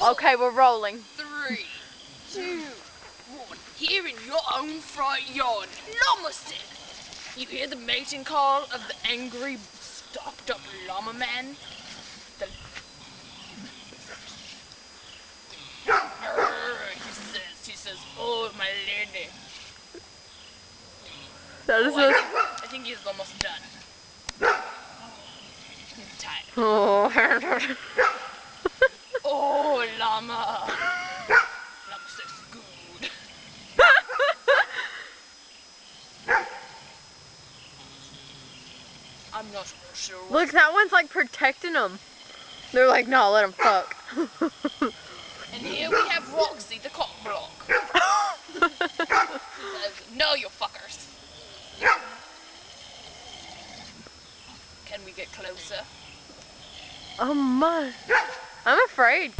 Okay, we're rolling. 3, 2, 1. Here in your own front yard, llama said. You hear the mating call of the angry, stopped-up llama man? He says, oh, my lady. That is I think he's almost done. He's tired. Oh. Oh, llama. Llama says good. I'm not sure. Look, that one's like protecting them. They're like, no, let them fuck. And here we have Roxy, the cock block. She says, no, you fuckers. Can we get closer? Oh my. I'm afraid.